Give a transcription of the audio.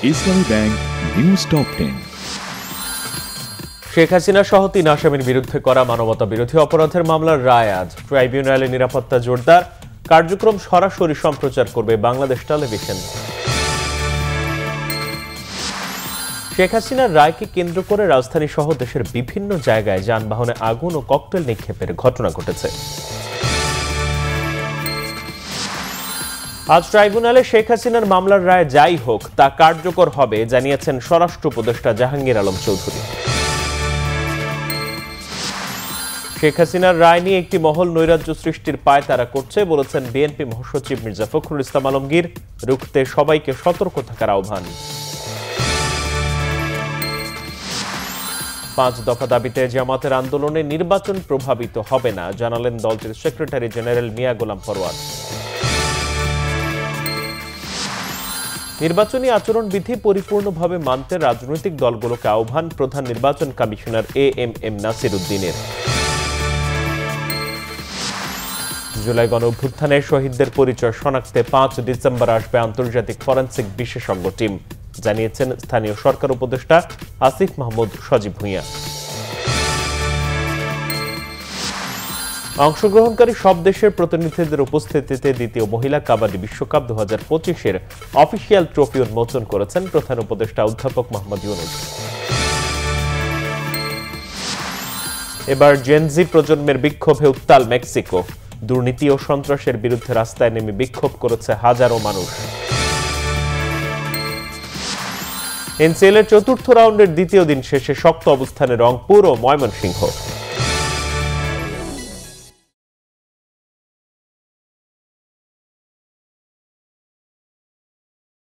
ইসলামী bank news top 10। Sheikh Hasina সহ 3 আসামির বিরুদ্ধে করা মানবতা বিরোধী অপরাধের মামলার রায় আজ। ট্রাইব্যুনালে নিরাপত্তা জোরদার, কার্যক্রম সরাসরি সম্প্রচার করবে বাংলাদেশ টেলিভিশন। শেখ হাসিনার রায়কে কেন্দ্র করে রাজধানী সহ দেশের বিভিন্ন জায়গায় যানবাহনে আগুন ও ককটেল নিক্ষেপের ঘটনা ঘটেছে। আজ ট্রাইব্যুনালে শেখ হাসিনার মামলার রায় যাই হোক তা কার্যকর হবে জানিয়েছেন স্বরাষ্ট্র উপদেষ্টা জাহাঙ্গীর আলম চৌধুরী। শেখ হাসিনার রায় নিয়ে একটি মহল নৈরাজ্য সৃষ্টির পায়তারা করছে বলেছেন বিএনপি মহাসচিব মির্জা ফখরুল ইসলাম আলমগীর। রুখতে সবাইকে সতর্ক থাকার আহ্বান। 5 দফা দাবিতে জামাতের আন্দোলনে নির্বাচন প্রভাবিত হবে না জানালেন দলটির সেক্রেটারি জেনারেল মিয়া গোলাম পরোয়ার। নির্বাচনী আচরণবিধি পরিপূর্ণভাবে মানতে রাজনৈতিক দলগুলোকে আহ্বান প্রধান নির্বাচন কমিশনার এএমএম নাসির উদ্দিনের। জুলাই গণ অভ্যুত্থানে শহীদদের পরিচয় শনাক্তে 5 ডিসেম্বর আসবে আন্তর্জাতিক ফরেনসিক বিশেষজ্ঞ টিম, জানিয়েছেন স্থানীয় সরকার উপদেষ্টা আসিফ মাহমুদ সজীব ভুঁইয়া। অংশগ্রহণকারী সব দেশের প্রতিনিধিদের উপস্থিতিতে দ্বিতীয় মহিলা কাবাডি বিশ্বকাপ 2025-এর অফিসিয়াল ট্রফি উন্মোচন করেছেন প্রধান উপদেষ্টা অধ্যাপক মোহাম্মদ ইউনূস। এবার জেনজি প্রজন্মের বিক্ষোভে উত্তাল মেক্সিকো। দুর্নীতি ও সন্ত্রাসের বিরুদ্ধে রাস্তায় নেমে বিক্ষোভ করেছে হাজারো মানুষ। এনসিএল এর চতুর্থ রাউন্ডের দ্বিতীয় দিন শেষে শক্ত অবস্থানে রংপুর ও ময়মনসিংহ।